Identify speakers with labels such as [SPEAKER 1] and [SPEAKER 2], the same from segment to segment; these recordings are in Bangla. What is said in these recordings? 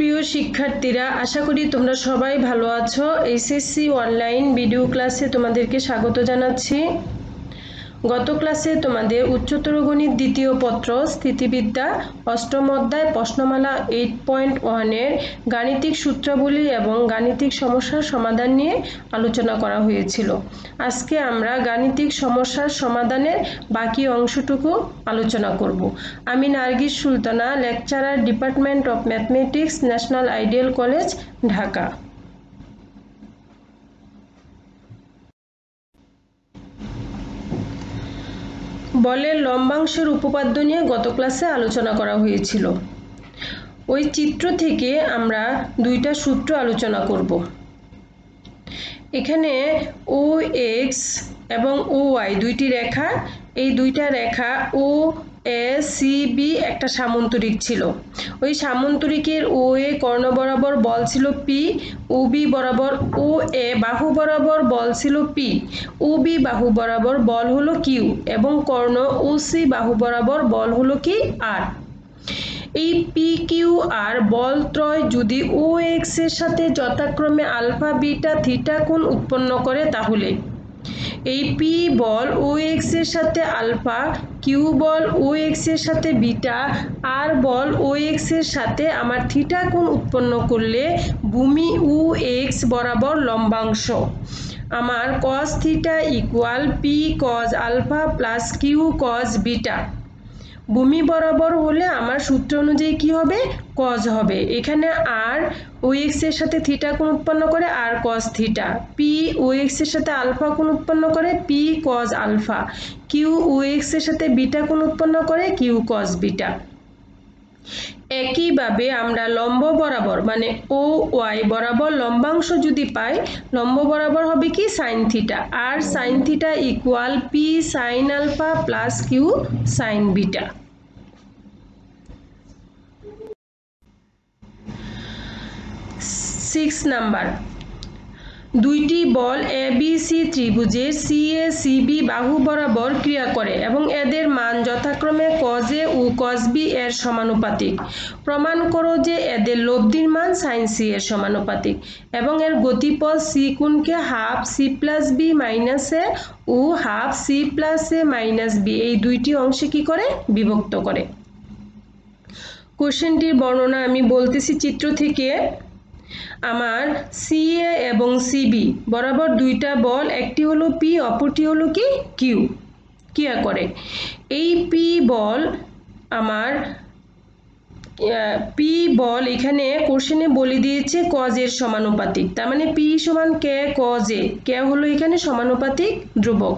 [SPEAKER 1] সুপ্রিয় শিক্ষার্থীরা, আশা করি তোমরা সবাই ভালো আছো। এসএসসি অনলাইন ভিডিও ক্লাসে তোমাদেরকে স্বাগত জানাচ্ছি। গত ক্লাসে তোমাদের উচ্চতর গণিত দ্বিতীয় পত্র স্থিতিবিদ্যা অষ্টম অধ্যায় প্রশ্নমালা 8.1 এর গাণিতিক সূত্রাবলী এবং গাণিতিক সমস্যার সমাধান নিয়ে আলোচনা করা হয়েছিল। আজকে আমরা গাণিতিক সমস্যার সমাধানের বাকি অংশটুকু আলোচনা করব। আমি Nargis Sultana, lecturer, department of mathematics, national ideal college, Dhaka. বলের লম্বাংশের উপপাদ্য নিয়ে গত ক্লাসে আলোচনা করা হয়েছিল। ওই চিত্র থেকে আমরা দুইটা সূত্র আলোচনা করব। এখানে ও এক্স এবং ও ওয়াই দুইটি রেখা, এই দুইটা রেখা ও এ সি বি একটা সামন্তরিক ছিল। ওই সামন্তরিকের ও এ কর্ণ বরাবর বল ছিল পি, ও বি বরাবর ও এ বাহু বরাবর বল ছিল পি, ও বি বাহু বরাবর বল হলো কিউ এবং কর্ণ ও সি বাহু বরাবর বল হলো কি আর। এই পি কিউ আর বল ত্রয় যদি ও এক্স এর সাথে যথাক্রমে আলফা বিটা থিটা কোণ উৎপন্ন করে, তাহলে এই পি বল ও এক্স এর সাথে আলফা, কিউ বল ও এক্স এর সাথে বিটা, আর বল ও এক্স এর সাথে আমার থিটা কোণ উৎপন্ন করলে ভূমি ও এক্স বরাবর লম্বাংশ আমার cos theta equal P cos alpha plus Q cos beta. ভূমি বরাবর হলে আমার সূত্র অনুযায়ী কি হবে? কজ হবে। এখানে আর ও এক্স এর সাথে থিটা কোণ উৎপন্ন করে আর কজ থিটা, পি ও এক্স এর সাথে আলফা কোণ উৎপন্ন করে পি কজ আলফা, কিউ ও এক্স এর সাথে বিটা কোণ উৎপন্ন করে কিউ কজ বিটা। একইভাবে আমরা লম্ব বরাবর মানে ও ওয়াই বরাবর লম্বাংশ যদি পাই, লম্ব বরাবর হবে কি সাইন থিটা, আর sine theta equal P sine alpha plus Q sine beta. 6 number, দুইটি বল এ বি সি ত্রিভুজের সি এ সি বি বাহু বরাবর ক্রিয়া করে এবং এদের মান যথাক্রমে কজ এ ও কজ বি এর সমানুপাতিক। প্রমাণ করো যে এদের লব্ধির মান সাইন সি এর সমানুপাতিক এবং এর গতিপথ সি কোণকে half C plus B minus A ও half C plus A minus B এই দুইটি অংশে কি করে? বিভক্ত করে। কোশ্চেনটির বর্ণনা আমি বলতেছি চিত্র থেকে। আমার সি এ এবং সিবি বরাবর দুইটা বল, একটি হলো পি অপরটি হলো কি কিউ, ক্রিয়া করে। এই পি বল আমার পি বল এখানে কোশ্চেনে বলে দিয়েছে কজ এর সমানুপাতিক, তার মানে পি সমান কে কজ এ, কে হলো এখানে সমানুপাতিক ধ্রুবক,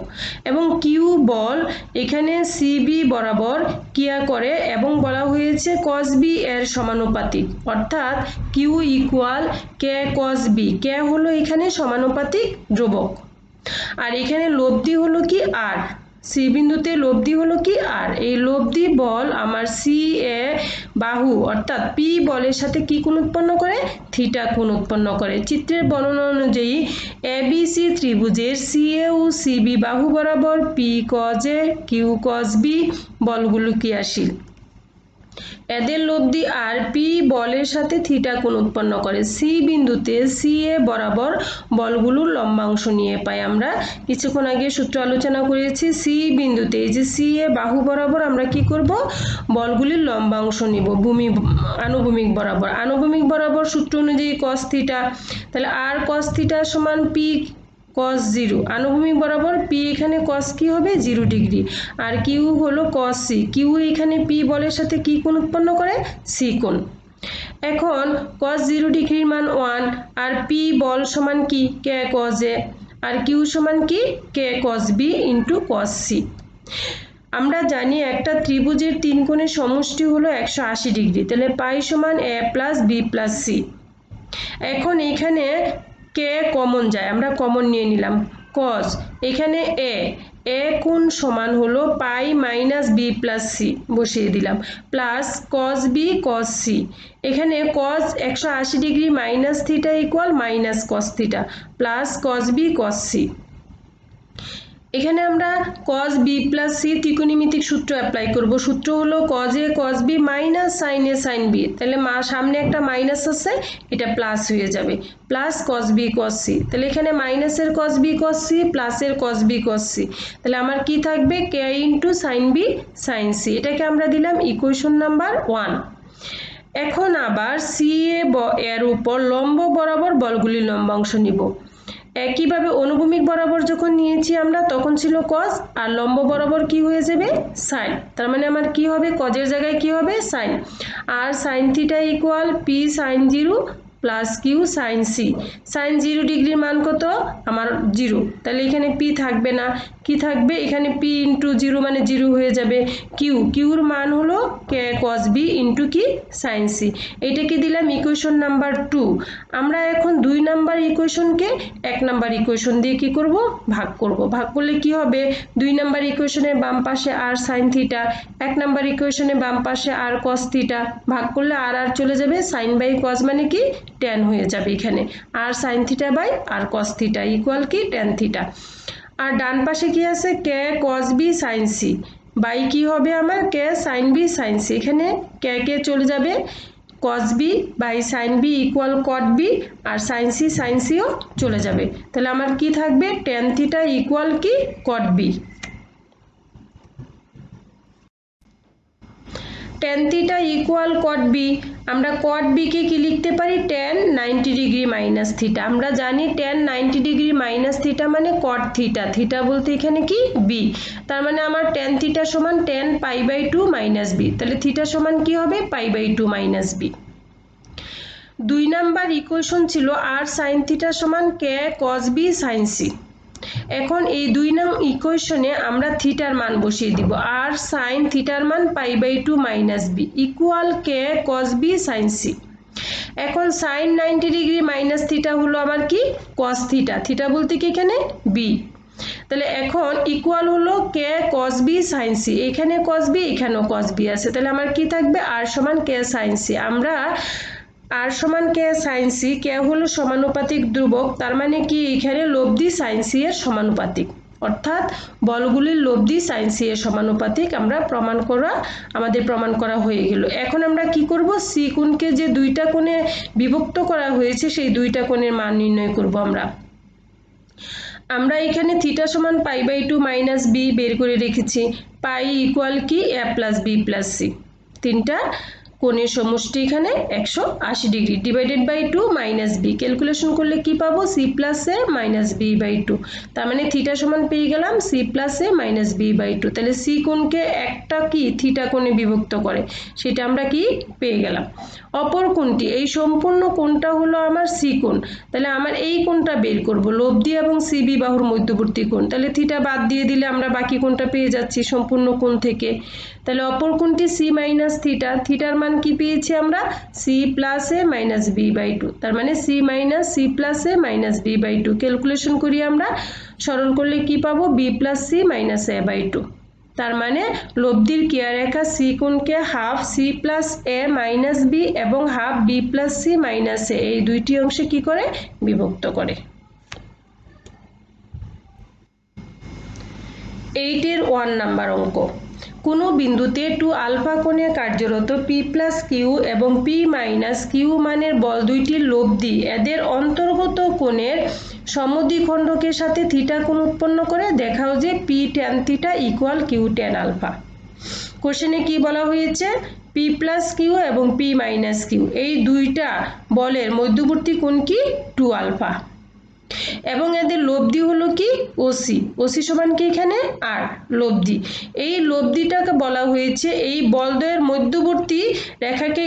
[SPEAKER 1] এবং কিউ বল এখানে সিবি বরাবর ক্রিয়া করে এবং বলা হয়েছে কজ বি এর সমানুপাতিক, অর্থাৎ কিউ ইকুয়াল কে কজ বি, কে হলো এখানে সমানুপাতিক ধ্রুবক, আর এখানে লব্ধি হলো কি আর, সি বিন্দুতে লব্ধি হলো কি আর। এই লব্ধি বল আমার সি এ বাহু অর্থাৎ পি বলের সাথে কি কোণ উৎপন্ন করে? থিটা কোণ উৎপন্ন করে। চিত্রের বর্ণনা অনুযায়ী এ বি সি ত্রিভুজের C A O C B বাহু বরাবর P cos A Q cos B বলগুলো ক্রিয়াশীল। এদের লব্ধি আর পি বলের সাথে থিটা কোণ উৎপন্ন করে। সি বিন্দুতে সি এ বরাবর বলগুলোর লম্বাংশ নিয়ে পাই। আমরা কিছুক্ষণ আগে সূত্র আলোচনা করেছি। সি বিন্দুতে এই যে সি এ বাহু বরাবর আমরা কি করব? বলগুলির লম্বাংশ নিব ভূমি আনুভূমিক বরাবর। আনুভূমিক বরাবর সূত্র অনুযায়ী কস থিটা, তাহলে আর কস থিটা সমান পি কস 0, আনুভূমিক বরাবর পি এখানে কস কি হবে? 0 ডিগ্রি, আর কিউ হলো কস সি, কিউ এখানে পি বলের সাথে কি কোণ উৎপন্ন করে? সি কোণ। এখন কস 0 ডিগ্রির মান 1, আর পি বল সমান কি? কে কস এ, আর কিউ সমান কি? K cos B into cos C. আমরা জানি একটা ত্রিভুজের তিন কোণের সমষ্টি হলো 180 ডিগ্রি, তাহলে পাই সমান এ প্লাস বি প্লাস সি। এখন এখানে কে কমন যায়, আমরা কমন নিয়ে নিলাম কজ, এখানে এ কোণ সমান হলো pi minus B plus C বসিয়ে দিলাম, plus cos B cos C. এখানে cos 180 degree minus theta equal minus cos theta plus cos B cos C. এখানে আমরা cos b প্লাস c ত্রিকোণমিতিক সূত্র অ্যাপ্লাই করব। সূত্র হলো cos a cos b minus sin a sin b। তাহলে সামনে একটা মাইনাস আছে, এটা প্লাস হয়ে যাবে, plus cos b cos c। তাহলে এখানে মাইনাসের cos b cos c প্লাসের cos b cos c। তাহলে আমার কি থাকবে k into sin b sin c। এটাকে আমরা দিলাম ইকুয়েশন নাম্বার 1। এখন আবার সি এর উপর লম্ব বরাবর বলগুলির লম্বাংশ নিব। একইভাবে অনুভূমিক বরাবর যখন নিয়েছি আমরা তখন ছিল cos, আর লম্ব বরাবর কি হয়ে যাবে sin। তার মানে আমার কি হবে, cos-এর জায়গায় কি হবে sin, আর sin theta equal p sin 0 plus Q sine C. Sine 0 ডিগ্রির মান কত আমার 0, তাহলে এখানে p থাকবে না, কি থাকবে এখানে p ইন্টু 0 মানে 0 হয়ে যাবে। কিউর মান হলো k cos b ইন্টু কি সাইন সি। এটাকে দিলাম ইকুয়েশন নাম্বার 2। আমরা এখন 2 নাম্বার ইকুয়েশনকে 1 নাম্বার ইকুয়েশন দিয়ে কি করব, ভাগ করব। ভাগ করলে কি হবে, 2 নাম্বার ইকুয়েশনের বাম পাশে আর সাইন থিটা, 1 নাম্বার ইকুয়েশনের বাম পাশে আর cos থিটা, ভাগ করলে আর চলে যাবে, সাইন বাই cos মানে কি tan হয়ে যাবে এখানে, আর sine theta by R cos theta equal কি tan থিটা। আর ডান পাশে কি আছে k cos b sin c by কি হবে আমার k sin b sin c। এখানে k চলে যাবে, cos b by sin b equal cot b, আর sin c ও চলে যাবে। তাহলে আমার কি থাকবে tan থিটা ইকুয়াল কি cot b। tan theta equal cot b, আমরা cot b কে কি লিখতে পারি, tan 90 ডিগ্রি মাইনাস থিটা। আমরা জানি tan 90 ডিগ্রি মাইনাস থিটা মানে cot থিটা, থিটা বলতে এখানে কি b। তার মানে আমার tan থিটা সমান tan pi by 2 minus b। তাহলে থিটা সমান কি হবে pi by 2 minus b। 2 number equation ছিল আর sin থিটা সমান k cos b sin c। এখন এই 2 নং ইকুয়েশনে আমরা থিটার মান বসিয়ে দিব, আর sin থিটার মান pi by 2 minus b equal k cos b sin c। এখন sin 90 ডিগ্রি মাইনাস থিটা হলো আমার কি cos থিটা, থিটা বলতে কি এখানে b। তাহলে এখন ইকুয়াল হলো k cos b sin c, এখানে cos b এখানেও cos b আছে, তাহলে আমার কি থাকবে r সমান k sin c। আমরা r সমান k sin c, k হলো সমানুপাতিক ধ্রুবক, তার মানে কি এখানে লব্ধি sin c এর সমানুপাতিক, অর্থাৎ বলগুলির লব্ধি sin c এর সমানুপাতিক আমাদের প্রমাণ করা হয়ে গেল। এখন আমরা কি করব, c কোণকে যে দুইটা কোণে বিভক্ত করা হয়েছে সেই দুইটা কোণের মান নির্ণয় করব। আমরা এখানে থিটা সমান পাই বাই 2 মাইনাস b বের করে রেখেছি, পাই ইকুয়াল কি a plus b plus c। তিনটা কোণের সমষ্টি এখানে 180 degree divided by 2 minus b, calculation করলে কি পাবো c plus a minus b by 2। তার মানে থিটা সমান পেয়ে গেলাম c plus a minus b by 2। তাহলে c কোণকে একটা কি থিটা কোণে বিভক্ত করে, সেটা আমরা কি পেয়ে গেলাম। অপর কোণটি, এই সম্পূর্ণ কোণটা হলো আমার c কোণ, তাহলে আমার এই কোণটা বের করব, লব্ধি এবং cb বাহুর মধ্যবর্তী কোণ। তাহলে থিটা বাদ দিয়ে দিলে আমরা বাকি কোণটা পেয়ে যাচ্ছি সম্পূর্ণ কোণ থেকে। তাহলে অপর কোণটি c মাইনাস থিটা, থিটার মান কি পেয়েছি আমরা c plus a minus b by 2। তার মানে c minus c plus a minus b by 2, calculation করি আমরা, সরল করলে কি পাবো b plus c minus a by 2। তার মানে লব্ধির ক্রিয়ারেখা c কোণকে half c plus a minus b এবং half b plus c minus a, এই দুইটি অংশে কি করে বিভক্ত করে। 8 এর 1 নাম্বার অঙ্ক, কোনো বিন্দুতে 2 আলফা কোণে কার্যরত p প্লাস কিউ এবং p মাইনাস কিউ মানের বল দুইটির লব্ধি এদের অন্তর্গত কোণের সমদ্বিখণ্ডকের সাথে থিটা কোণ উৎপন্ন করে, দেখাও যে p tan theta equal Q tan alpha. কোশ্চেনে কি বলা হয়েছে, p প্লাস কিউ এবং p মাইনাস কিউ এই দুইটা বলের মধ্যবর্তী কোণ কি 2 আলফা, এবং এদের লব্ধি হলো কি ওসি, ওসি সমান কি এখানে আর লব্ধি। এই লব্ধিটাকে বলা হয়েছে এই বলদ্বয়ের মধ্যবর্তী রেখাকে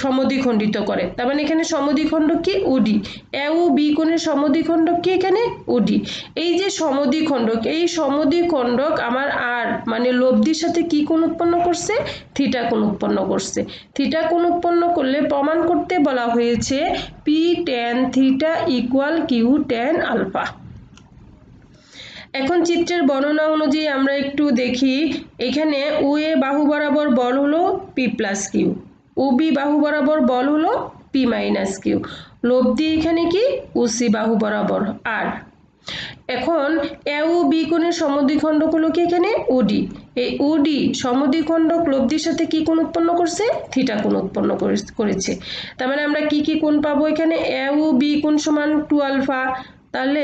[SPEAKER 1] সমদ্বিখণ্ডিত করে। তার মানে এখানে সমদ্বিখণ্ডক কি ওডি, এ ও বি কোণের সমদ্বিখণ্ডক কি এখানে ওডি। এই যে সমদ্বিখণ্ডক, এই সমদ্বিখণ্ডক আমার আর মানে লব্ধির সাথে কি কোণ উৎপন্ন করছে, থিটা কোণ উৎপন্ন করছে। থিটা কোণ উৎপন্ন করলে প্রমাণ করতে বলা হয়েছে p tan theta equal Q tan alpha. এখন চিত্রের বর্ণনা অনুযায়ী আমরা একটু দেখি, এখানে ও এ বাহু বরাবর বল হলো p প্লাস কিউ, ও বি বাহু বরাবর বল হলো p মাইনাস কিউ, লব্ধি এখানে কি ও সি বাহু বরাবর আর। এখন এ ও বি কোণের সমদ্বিখণ্ডক হলো কি এখানে ওডি। এই ওডি সমদ্বিখণ্ডক লব্ধির সাথে কি কোণ উৎপন্ন করছে? থিটা কোণ উৎপন্ন করেছে। তার মানে আমরা কি কি কোণ পাবো এখানে? এ ও বি কোণ সমান 2 আলফা। তাহলে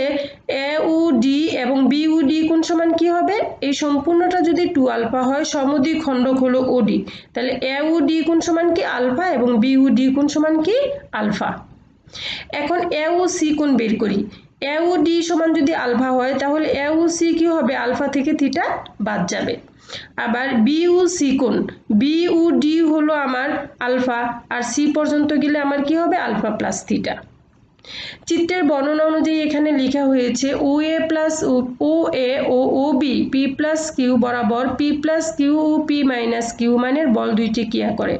[SPEAKER 1] এ ও ডি এবং বি ও ডি কোণ সমান কি হবে? এই সম্পূর্ণটা যদি 2 আলফা হয়, সমদ্বিখণ্ডক হলো ওডি, তাহলে এ ও ডি কোণ সমান কি? আলফা, এবং বি ও ডি কোণ সমান কি? আলফা। এখন এ ও সি কোণ বের করি। এ ও ডি সমান যদি আলফা হয়, তাহলে এ ও সি কি হবে? আলফা থেকে থিটা বাদ যাবে। আবার বি ও সি কোণ, বি ও ডি হলো আমার আলফা, আর সি পর্যন্ত গেলে আমার কি হবে? Alpha plus theta. চিত্রের বর্ণনা অনুযায়ী এখানে লেখা হয়েছে O A plus O A ও O B P plus Q বরাবর পি প্লাস কিউ ও পি মাইনাস কিউ মানের বল দুইটি ক্রিয়া করে।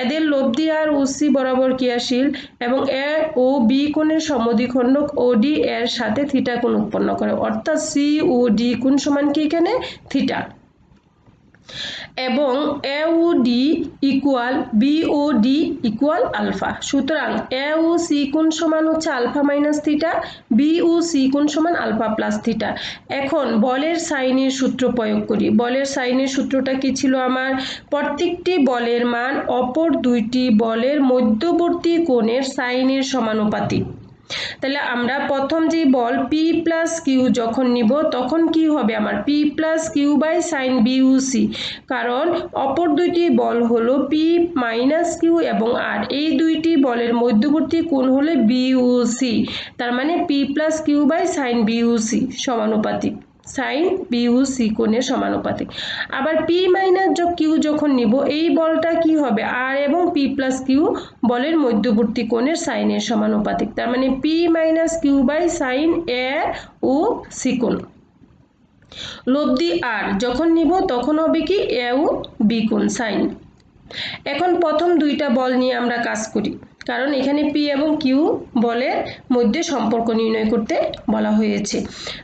[SPEAKER 1] এদের লব্ধি আর ও সি বরাবর ক্রিয়াশীল এবং এ ও বি কোণের সমদ্বিখণ্ডক ও ডি এর সাথে থিটা কোণ উৎপন্ন করে, অর্থাৎ সি ও ডি কোণ সমান কি এখানে? থিটা। এবং এ ও ডি ইকুয়াল বি ও ডি ইকুয়াল আলফা। সুতরাং এ ও সি কোণ সমান হচ্ছে আলফা মাইনাস থিটা, বি ও সি কোণ সমান আলফা প্লাস থিটা। এখন বলের সাইনের সূত্র প্রয়োগ করি। বলের সাইনের সূত্রটা কি ছিল আমার? প্রত্যেকটি বলের মান অপর দুইটি বলের মধ্যবর্তী কোণের সাইনের সমানুপাতিক। তাহলে আমরা প্রথম যে বল পি প্লাস কিউ যখন নিব, তখন কি হবে আমার? P plus Q by sine B O C, কারণ অপর দুইটি বল হলো পি মাইনাস কিউ এবং আর, এই দুইটি বলের মধ্যবর্তী কোণ হলো বি ও সি। তার মানে P plus Q by sine B O C সমানুপাতিক, সাইন বি ও সি কোণের সমানুপাতিক। আবার পি মাইনাস কিউ যখন নিব, এই বলটা কি হবে? আর এবং পি প্লাস কিউ বলের মধ্যবর্তী কোণের সাইনের সমানুপাতিক। তার মানে P minus Q by sine A O C কোণ। লব্ধি আর যখন নিব তখন হবে কি? এ ও বি কোণ সাইন। এখন প্রথম দুইটা বল নিয়ে আমরা কাজ করি, কারণ এখানে পি এবং কিউ বলের মধ্যে সম্পর্ক নির্ণয় করতে বলা হয়েছে।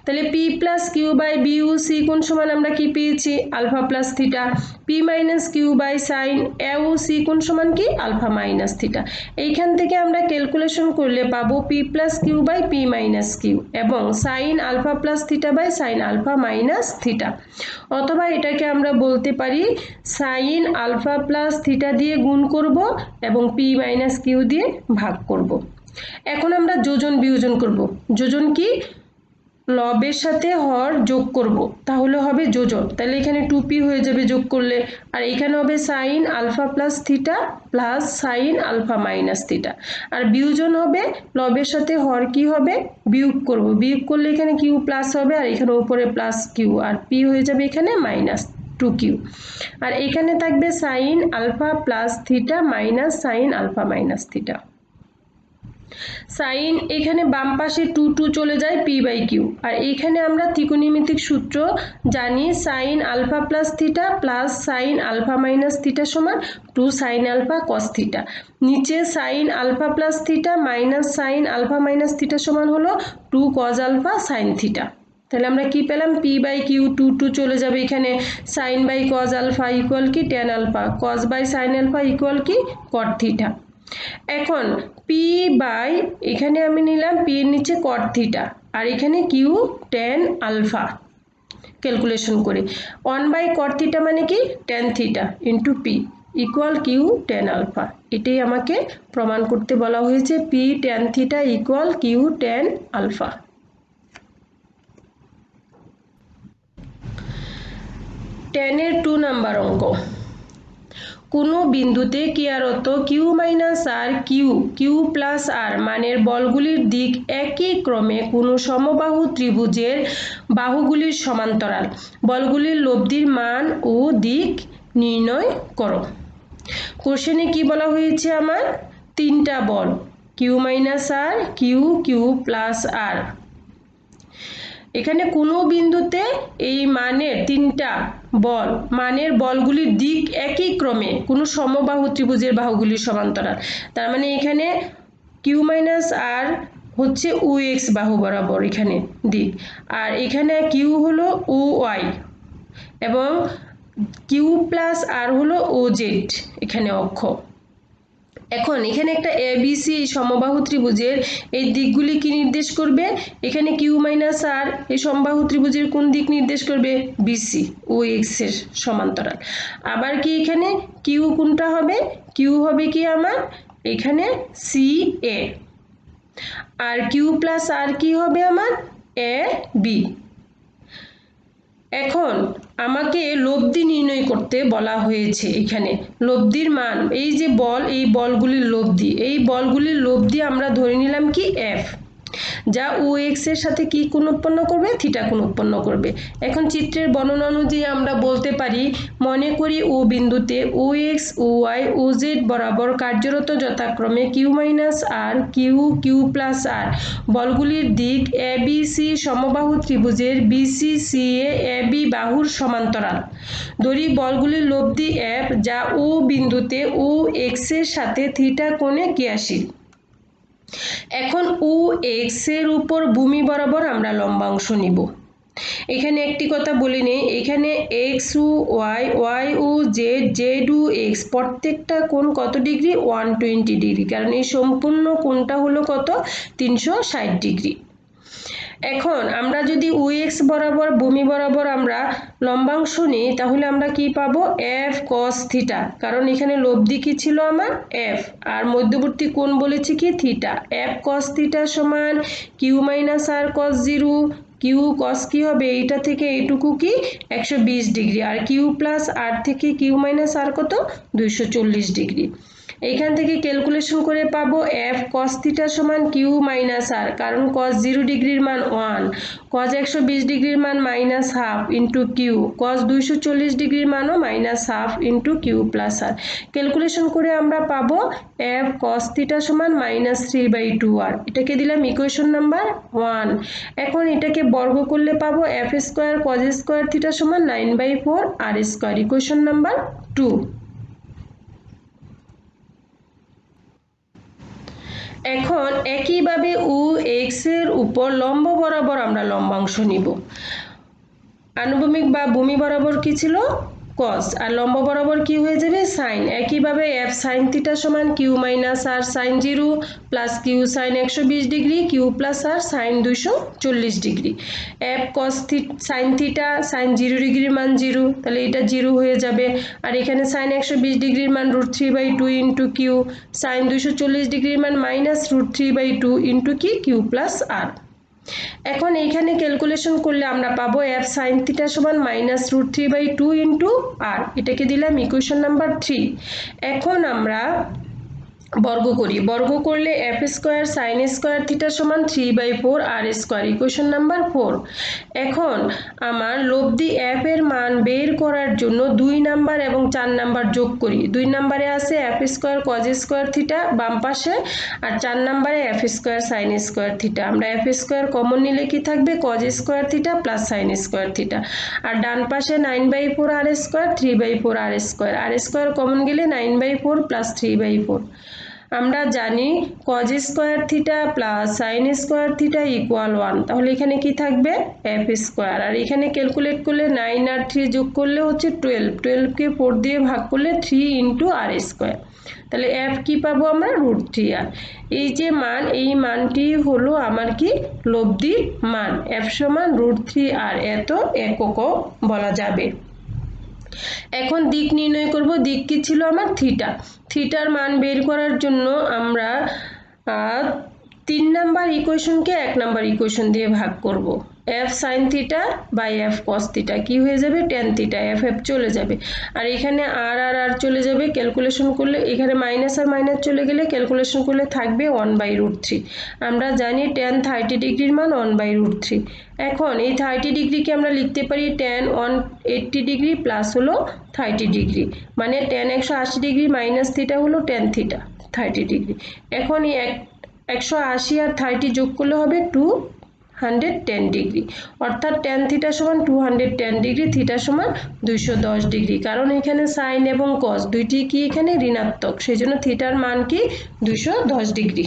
[SPEAKER 1] তাহলে P plus Q by B O C কোণ সমান আমরা কি পেয়েছি? Alpha plus theta. P minus Q by sine A O C কোণ সমান কি? Alpha minus theta. এইখান থেকে আমরা ক্যালকুলেশন করলে পাবো P plus Q by P minus Q এবং sine alpha plus theta by sine alpha minus theta. অথবা এটাকে আমরা বলতে পারি সাইন আলফা প্লাস থিটা দিয়ে গুণ করব এবং পি মাইনাস কিউ দিয়ে ভাগ করব। এখন আমরা যোজন বিয়োজন করব। যোজন কি? লবের সাথে হর যোগ করব, তাহলে হবে যোজন। তাহলে এখানে 2p হয়ে যাবে যোগ করলে, আর এখানে হবে sine alpha plus theta plus sine alpha minus theta. আর বিয়োজন হবে লবের সাথে হর কি হবে? বিয়োগ করব, বিয়োগ করলে এখানে কিউ প্লাস হবে আর এখানে উপরে প্লাস কিউ, আর পি হয়ে যাবে এখানে মাইনাস 2q। আর এখানে থাকবে sine alpha plus theta minus sine alpha minus theta. Sine এখানে বাম পাশে 2 চলে যায় পি বাই কিউ, আর এখানে আমরা ত্রিকোণমিতিক সূত্র জানি sine alpha plus theta plus sine alpha minus theta সমান 2 সাইন আলফা কস থিটা। নিচে sine alpha plus theta minus sine alpha minus theta সমান হলো 2 কজ আলফা সাইন থিটা। তাহলে আমরা কি পেলাম? পি বাই কিউ 2 চলে যাবে এখানে, sine by cos alpha equal কি tan alpha, cos by sine alpha equal কি কট থিটা। এখন পি বাই এখানে আমি নিলাম পি এর নিচে কট থিটা আর এখানে কিউ ট্যান আলফা ক্যালকুলেশন করে 1 বাই কট থিটা মানে কি tan theta into P equal Q tan alpha. এটাই আমাকে প্রমাণ করতে বলা হয়েছে, P tan theta equal Q tan alpha. টেনের 2 নাম্বার অঙ্ক। কোনো বিন্দুতে ক্রিয়ারত কিউ মাইনাস আর কিউ প্লাস আর মানের বলগুলির দিক একই ক্রমে কোনো সমবাহু ত্রিভুজের বাহুগুলির সমান্তরাল। বলগুলির লব্ধির মান ও দিক নির্ণয় করো। কোশ্চেনে কি বলা হয়েছে আমার? তিনটা বল কিউ মাইনাস আর কিউ প্লাস আর। এখানে কোনো বিন্দুতে এই মানের তিনটা বল মানের বলগুলির দিক একই ক্রমে কোনো সমবাহু ত্রিভুজের বাহুগুলির সমান্তরাল। তার মানে এখানে কিউ মাইনাস আর হচ্ছে ও এক্স বাহু বরাবর এখানে দিক, আর এখানে কিউ হলো ও ওয়াই এবং কিউ প্লাস আর হলো ও জেড এখানে অক্ষ। এখন এখানে একটা এবিসি সমবাহু ত্রিভুজের এই দিকগুলি কি নির্দেশ করবে? এখানে কিউ মাইনাস আর এই সমবাহু ত্রিভুজের কোন দিক নির্দেশ করবে? বিসি ও এক্স এর সমান্তরাল। আবার কি এখানে কিউ কোনটা হবে? কিউ হবে কি আমার এখানে সি এ, আর কিউ প্লাস আর কি হবে আমার এ বি। এখন আমাকে লব্ধি নির্ণয় করতে বলা হয়েছে। এখানে লব্ধির মান, এই যে বল, এই বলগুলির লব্ধি, এই বলগুলির লব্ধি আমরা ধরে নিলাম কি এফ, যা ও এক্স এর সাথে কি কোণ উৎপন্ন করবে? থিটা কোণ উৎপন্ন করবে। এখন চিত্রের বর্ণনা অনুযায়ী আমরা বলতে পারি, মনে করি ও বিন্দুতে ও এক্স ও ওয়াই ও জেড বরাবর কার্যরত যথাক্রমে কিউ মাইনাস আর কিউ কিউ প্লাস আর বলগুলির দিক এ বি সি সমবাহু ত্রিভুজের বিসি সি এ বি বাহুর সমান্তরাল। ধরি বলগুলির লব্ধি এফ, যা ও বিন্দুতে ও এক্স এর সাথে থিটা কোণে ক্রিয়াশীল। এখন ও এক্স এর উপর ভূমি বরাবর আমরা লম্বাংশ নিব। এখানে একটি কথা বলে নেই, এখানে এক্স ও ওয়াই, ওয়াই ও জেড, জেড ও এক্স প্রত্যেকটা কোণ কত ডিগ্রি? 120 ডিগ্রি, কারণ এই সম্পূর্ণ কোণটা হলো কত? 360 ডিগ্রি। এখন আমরা যদি ও এক্স বরাবর ভূমি বরাবর আমরা লম্বাংশ নিই, তাহলে আমরা কি পাবো? এফ কস থিটা, কারণ এখানে লব্ধি কি ছিল আমার? এফ, আর মধ্যবর্তী কোণ বলেছি কি? থিটা। এফ কস থিটা সমান কিউ মাইনাস আর কস জিরো, কিউ কস কি হবে? এইটা থেকে এইটুকু কি 120 ডিগ্রি, আর কিউ প্লাস আর থেকে কিউ মাইনাস আর কত? 240 ডিগ্রি। এইখান থেকে ক্যালকুলেশন করে পাবো এফ কস থিটা সমান কিউ মাইনাস আর, কারণ কস 0 ডিগ্রির মান 1, কস 120 ডিগ্রির মান minus half into Q, cos 240 ডিগ্রির মানও minus half into Q plus R. Calculation করে আমরা পাবো এফ কস থিটা সমান -3/2 আর। এটাকে দিলাম ইকুয়েশন নাম্বার 1। এখন এটাকে বর্গ করলে পাবো F square cos square theta সমান 9/4 আর স্কোয়ার, ইকুয়েশন নাম্বার 2। এখন একইভাবে ও এক্স এর উপর লম্ব বরাবর আমরা লম্বাংশ নিব। আনুভূমিক বা ভূমি বরাবর কি ছিল? কস, আর লম্ব বরাবর কি হয়ে যাবে? সাইন। একইভাবে এফ সাইন থিটা সমান Q minus R sine 0 plus Q sine 120 degree, Q plus R sine 240 degree. F cos sine theta sine 0 ডিগ্রির মান 0, তাহলে এটা 0 হয়ে যাবে। আর এখানে সাইন 120 ডিগ্রির মান √3/2 ইন্টু কিউ, সাইন 240 ডিগ্রির মান -√3/2 ইন্টু কি? কিউ প্লাস আর। এখন এইখানে ক্যালকুলেশন করলে আমরা পাবো এফ সাইন থিটা সমান -√3/2 ইন্টু আর। এটাকে দিলাম ইকুয়েশন নাম্বার 3। এখন আমরা বর্গ করি, বর্গ করলে F square sine square theta সমান 3/4 আর স্কোয়ার, ইকুয়েশন নাম্বার 4। এখন আমার লব্ধি এফ এর মান বের করার জন্য 2 নাম্বার এবং 4 নাম্বার যোগ করি। 2 নাম্বারে আছে F square cos square theta বাম পাশে, আর 4 নাম্বারে F square sine square theta. আমরা এফ স্কোয়ার কমন নিলে কি থাকবে? Cos square theta plus sine square theta, আর ডান পাশে 9/4 R square 3/4 R square, R square common গেলে 9/4 প্লাস 3/4। আমরা জানি cos square theta plus sine square theta equal 1, তাহলে এখানে কি থাকবে? F square. আর এখানে ক্যালকুলেট করলে 9 আর 3 যোগ করলে হচ্ছে 12, 12কে 4 দিয়ে ভাগ করলে 3 ইন্টু আর স্কোয়ার, তাহলে এফ কি পাবো আমরা? √3 আর। এই যে মান, এই মানটি হলো আমার কি? লব্ধির মান। এফ সমান √3 আর, এত এককও বলা যাবে। এখন দিক নির্ণয় করব। দিক কি ছিল আমার? থিটা। থিটার মান বের করার জন্য আমরা 3 নাম্বার ইকুয়েশনকে 1 নাম্বার ইকুয়েশন দিয়ে ভাগ করব। F sine theta by F cos theta কি হয়ে যাবে? ট্যান থিটা, এফ এফ চলে যাবে, আর এখানে আর আর আর চলে যাবে। ক্যালকুলেশন করলে এখানে মাইনাস আর মাইনাস চলে গেলে ক্যালকুলেশন করলে থাকবে 1/√3। আমরা জানি ট্যান 30 ডিগ্রির মান 1/√3। এখন এই 30 ডিগ্রিকে আমরা লিখতে পারি ট্যান 180 ডিগ্রি প্লাস হলো 30 ডিগ্রি, মানে ট্যান 180 ডিগ্রি মাইনাস থিটা হলো ট্যান থিটা 30 ডিগ্রি। এখন এই 180 আর 30 যোগ করলে হবে 210 ডিগ্রি, অর্থাৎ ট্যান থিটা সমান 210 ডিগ্রি, থিটা সমান 210 ডিগ্রি। কারণ এখানে সাইন এবং কস দুইটি কি এখানে ঋণাত্মক, সেই জন্য থিটার মান কি? 210 ডিগ্রি।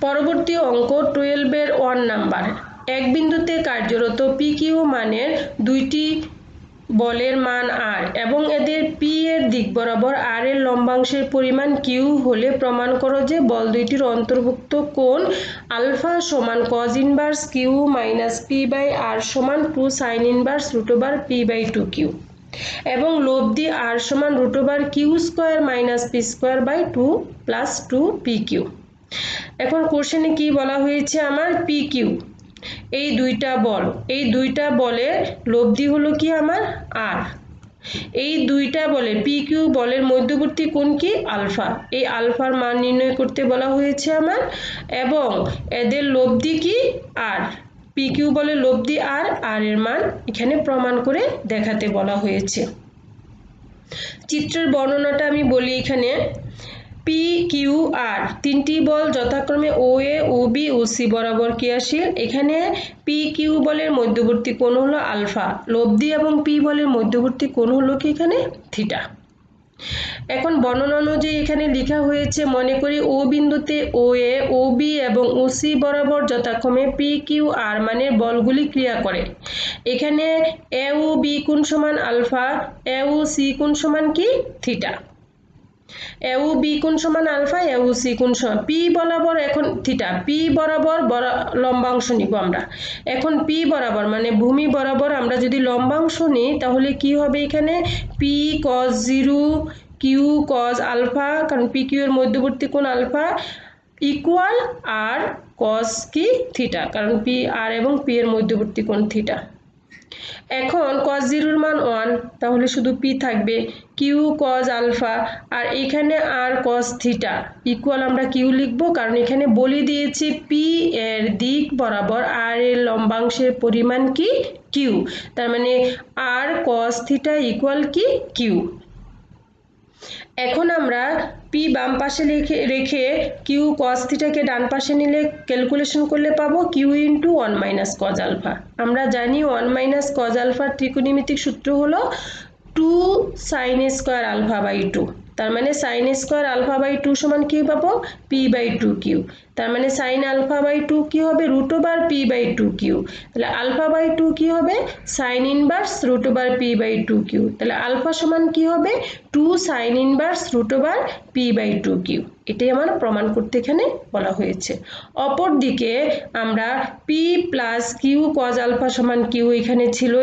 [SPEAKER 1] পরবর্তী অঙ্ক 12 এর 1 নাম্বার। এক বিন্দুতে কার্যরত পি কিউ মানের দুইটি বলের মান আর এবং এদের পি দিক বরাবর আর এর লম্বাংশের পরিমাণ কিউ হলে প্রমাণ করো যে বল দুইটির অন্তর্ভুক্ত কোণ আলফা সমান cos inverse Q minus P by R সমান 2 sin inverse √p by 2q এবং লব্ধি আর সমান √q square minus p square by 2 plus 2pq। এখন কোশ্চেনে কি বলা হয়েছে আমার pq, এই দুইটা বলের লব্ধি হলো কি আমার আর, এই দুইটা বলের pq বলের মধ্যবর্তী কোণ কি আলফা, এই আলফার মান নির্ণয় করতে বলা হয়েছে আমার এবং এদের লব্ধি কি আর, pq বলের লব্ধি আর এর মান এখানে প্রমাণ করে দেখাতে বলা হয়েছে। চিত্রের বর্ণনাটা আমি বলি এখানে PQR তিনটি বল যথাক্রমে OA, OB, OC বরাবর ক্রিয়াশীল। এখানে PQ বলের মধ্যবর্তী কোণ হলো আলফা, লব্ধি এবং P বলের মধ্যবর্তী কোণ হলো কি এখানে থিটা। এখন বর্ণনা অনুযায়ী এখানে লেখা হয়েছে, মনে করি O বিন্দুতে OA, OB এবং OC বরাবর যথাক্রমে PQR মানের বলগুলি ক্রিয়া করে। এখানে AOB কোণ সমান আলফা, AOC কোণ সমান কি থিটা, AOB কোণ সমান আলফা, AOC কোণ সমান P বরাবর, এখন থিটা P বরাবর লম্বাংশ নিব আমরা। এখন P বরাবর মানে ভূমি বরাবর আমরা যদি লম্বাংশ নিই তাহলে কি হবে, এখানে P cos 0 Q cos alpha, কারণ PQ এর মধ্যবর্তী কোণ আলফা ইকুয়াল আর cos কি থিটা, কারণ P আর এবং P এর মধ্যবর্তী কোণ থিটা। এখন cos 0 এর মান 1, তাহলে শুধু p থাকবে, q cos আলফা আর এখানে r cos থিটা ইকুয়াল আমরা q লিখব, কারণ এখানে বলে দিয়েছি p এর দিক বরাবর r এর লম্বাংশের পরিমাণ কি q, তার মানে r cos থিটা ইকুয়াল কি q। এখন আমরা p বাম পাশে রেখে q cos থিটাকে ডান পাশে নিলে ক্যালকুলেশন করলে পাবো q * 1 - cos আলফা। আমরা জানি 1 - cos আলফার ত্রিকোণমিতিক সূত্র হলো 2 sin স্কয়ার আলফা বাই 2, তার মানে sin স্কয়ার আলফা বাই 2 সমান কি পাবো p বাই 2q, তার মানে sin আলফা বাই 2 কি হবে √p বাই 2q, তাহলে আলফা বাই 2 কি হবে sin inverse √p by 2q, তাহলে আলফা সমান কি হবে 2 sin inverse √p by 2q। এটাই আমার প্রমাণ করতে এখানে বলা হয়েছে। অপর দিকে আমরা p plus q cos alpha সমান q এখানে ছিল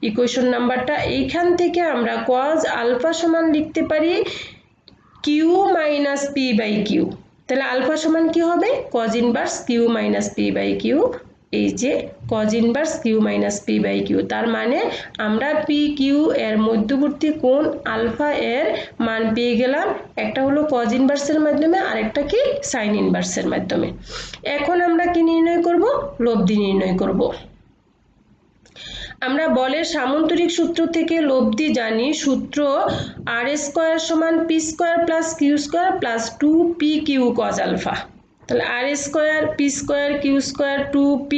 [SPEAKER 1] ইকুয়েশন নাম্বারটা, এইখান থেকে আমরা cos আলফা সমান লিখতে পারি q minus p by q, তাহলে আলফা সমান কি হবে cos inverse q minus p by q, এই যে cos inverse q minus p by q, তার মানে আমরা PQ এর মধ্যবর্তী কোণ আলফা এর মান পেয়ে গেলাম, একটা হলো cos ইনভার্সের মাধ্যমে আর একটা কি sin ইনভার্সের মাধ্যমে। এখন আমরা কি নির্ণয় করব, লব্ধি নির্ণয় করব। আমরা বলের সামান্তরিক সূত্র থেকে লব্ধি জানি, সূত্র r স্কয়ার সমান p square plus q square plus 2pq cos alpha, তাহলে r square p square q square 2p,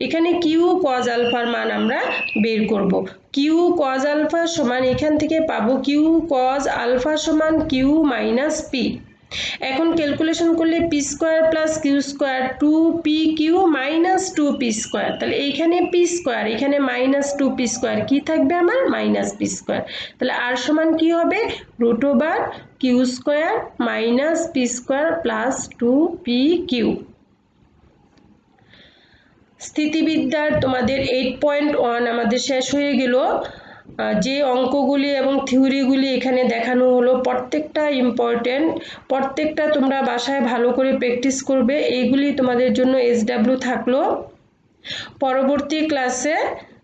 [SPEAKER 1] এখানে q cos আলফার মান আমরা বের করব। q cos আলফা সমান এখান থেকে পাবো q cos আলফা সমান q মাইনাস p, এখন ক্যালকুলেশন করলে p square plus q square 2pq minus 2p square, তাহলে এইখানে p স্কয়ার এখানে মাইনাস 2p স্কয়ার কি থাকবে আমার মাইনাস p স্কয়ার, তাহলে r সমান কি হবে √q square minus p square plus 2pq। স্থিতিবিদ্যার তোমাদের 8.1 আমাদের শেষ হয়ে গেল। যে অঙ্কগুলি এবং থিওরিগুলি এখানে দেখানো হলো প্রত্যেকটা ইম্পর্টেন্ট, প্রত্যেকটা তোমরা বাসায় ভালো করে প্র্যাকটিস করবে, এইগুলি তোমাদের জন্য SW থাকলো। পরবর্তী ক্লাসে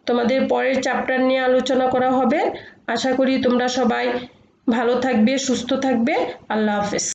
[SPEAKER 1] তোমাদের পরের চ্যাপ্টার নিয়ে আলোচনা করা হবে। আশা করি তোমরা সবাই ভালো থাকবে, সুস্থ থাকবে। আল্লাহ হাফেজ।